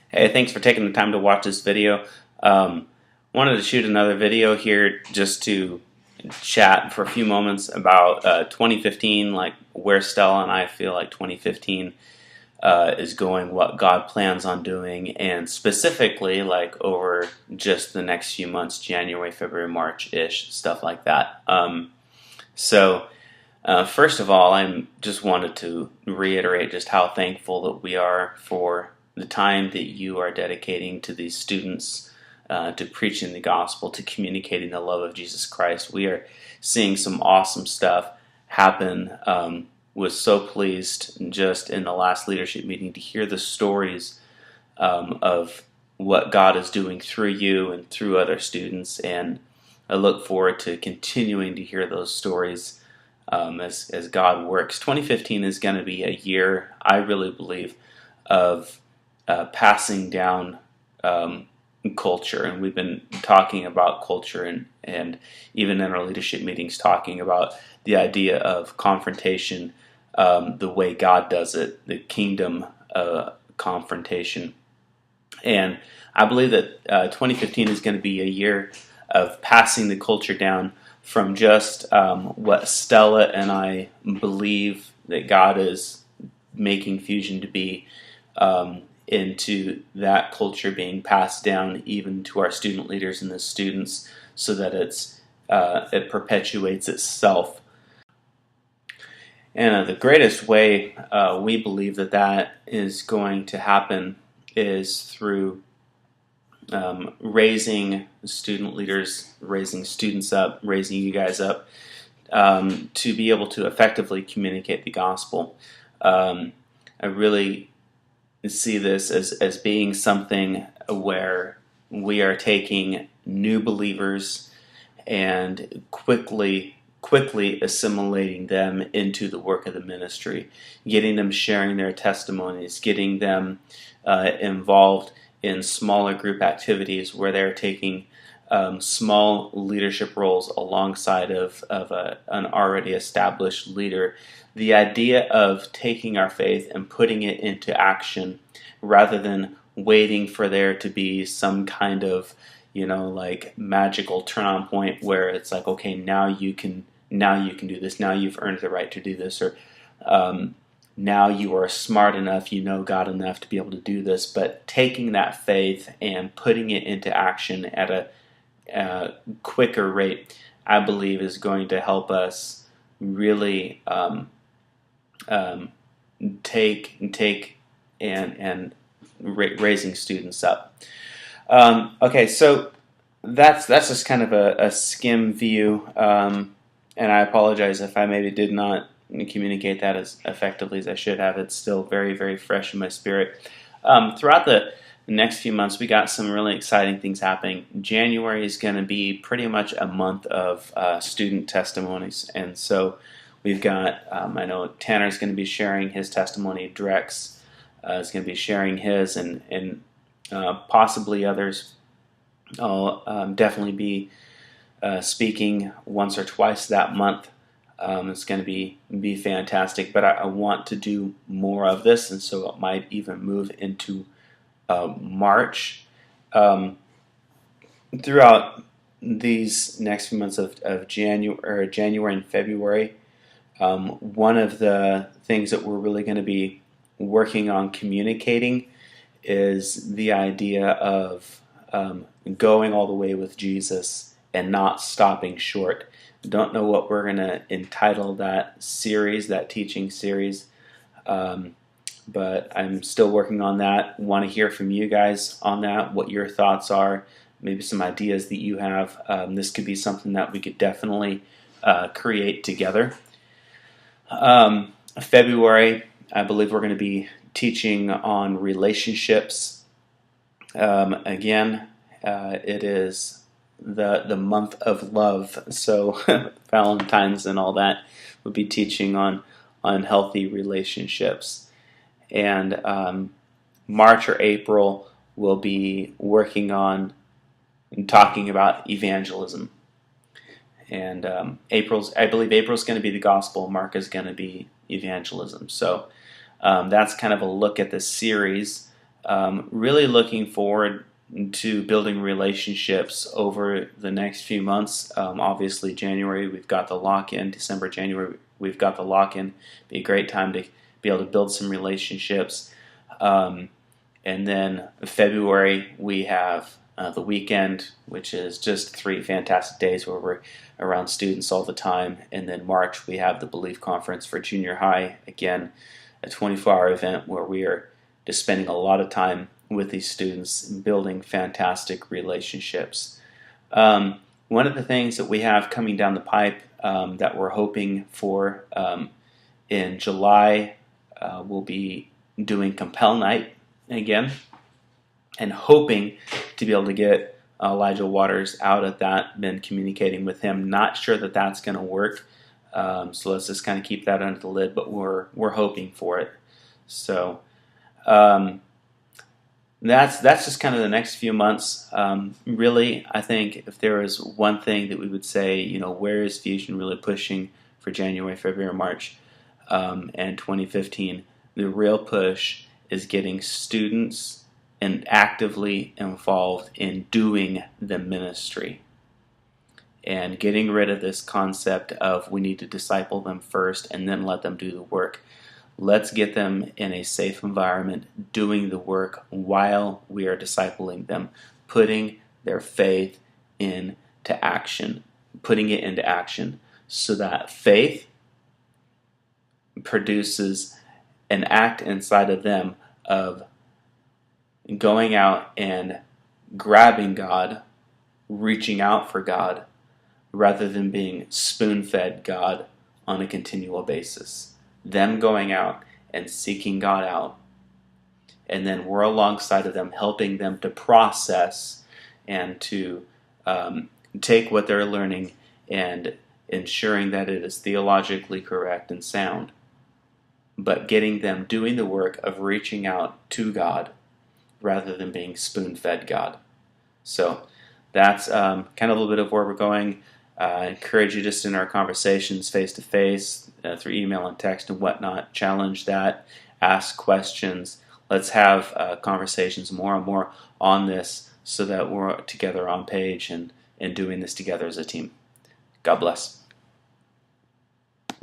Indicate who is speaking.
Speaker 1: Hey, thanks for taking the time to watch this video. Um, Wanted to shoot another video here just to chat for a few moments about 2015, like where Stella and I feel like 2015 is going, what God plans on doing, and specifically like over just the next few months, January, February, March-ish, stuff like that. First of all, I just wanted to reiterate just how thankful that we are for the time that you are dedicating to these students, to preaching the gospel, to communicating the love of Jesus Christ. We are seeing some awesome stuff happen. Was so pleased just in the last leadership meeting to hear the stories of what God is doing through you and through other students, and I look forward to continuing to hear those stories as God works. 2015 is going to be a year, I really believe, of passing down culture, and we've been talking about culture and even in our leadership meetings talking about the idea of confrontation, the way God does it, the kingdom confrontation. And I believe that 2015 is going to be a year of passing the culture down from just what Stella and I believe that God is making Fusion to be, into that culture being passed down even to our student leaders and the students, so that it perpetuates itself. And the greatest way we believe that is going to happen is through raising student leaders, raising students up, raising you guys up, to be able to effectively communicate the gospel. I really see this as being something where we are taking new believers and quickly assimilating them into the work of the ministry, getting them sharing their testimonies, getting them involved in smaller group activities where they're taking small leadership roles alongside of an already established leader. The idea of taking our faith and putting it into action rather than waiting for there to be some kind of, like magical turn on point where it's like, okay, now you can do this, now you've earned the right to do this, or now you are smart enough, you know God enough to be able to do this. But taking that faith and putting it into action at a quicker rate, I believe, is going to help us really take and raising students up. Okay, so that's just kind of a skim view, and I apologize if I maybe did not communicate that as effectively as I should have. It's still very, very fresh in my spirit. Throughout the next few months, we got some really exciting things happening. January is going to be pretty much a month of student testimonies, and so we've got, I know Tanner's going to be sharing his testimony, Drex is going to be sharing his, and possibly others. I'll definitely be speaking once or twice that month. It's going to be fantastic, but I want to do more of this, and so it might even move into March. Throughout these next few months of January and February, one of the things that we're really going to be working on communicating is the idea of going all the way with Jesus and not stopping short. Don't know what we're going to entitle that series, that teaching series, but I'm still working on that. Want to hear from you guys on that, what your thoughts are, maybe some ideas that you have. This could be something that we could definitely create together. February, I believe we're going to be teaching on relationships. Again, it is the month of love, so Valentine's and all that, we'll be teaching on healthy relationships. And March or April, we'll be working on and talking about evangelism. And I believe April's going to be the gospel, Mark is going to be evangelism. So that's kind of a look at the series Really looking forward to building relationships over the next few months. Obviously, January we've got the lock-in. December, January we've got the lock-in. Be a great time to be able to build some relationships. And then February we have the weekend, which is just 3 fantastic days where we're around students all the time. And then March we have the Belief Conference for junior high. Again, a 24-hour event where we are just spending a lot of time with these students and building fantastic relationships. One of the things that we have coming down the pipe that we're hoping for in July, we'll be doing Compel Night again, and hoping to be able to get Elijah Waters out at that. Been communicating with him. Not sure that that's going to work, so let's just kind of keep that under the lid. But we're hoping for it. So that's just kind of the next few months. Really, I think if there is one thing that we would say, where is Fusion really pushing for January, February, March, and 2015? The real push is getting students and actively involved in doing the ministry and getting rid of this concept of we need to disciple them first and then let them do the work. Let's get them in a safe environment doing the work while we are discipling them, putting their faith into action, putting it into action, so that faith produces an act inside of them of going out and grabbing God, reaching out for God, rather than being spoon-fed God on a continual basis. Them going out and seeking God out, and then we're alongside of them, helping them to process and to take what they're learning and ensuring that it is theologically correct and sound, but getting them doing the work of reaching out to God rather than being spoon-fed God. So that's kind of a little bit of where we're going. I encourage you just in our conversations face-to-face, through email and text and whatnot, challenge that, ask questions. Let's have conversations more and more on this so that we're together on page and doing this together as a team. God bless.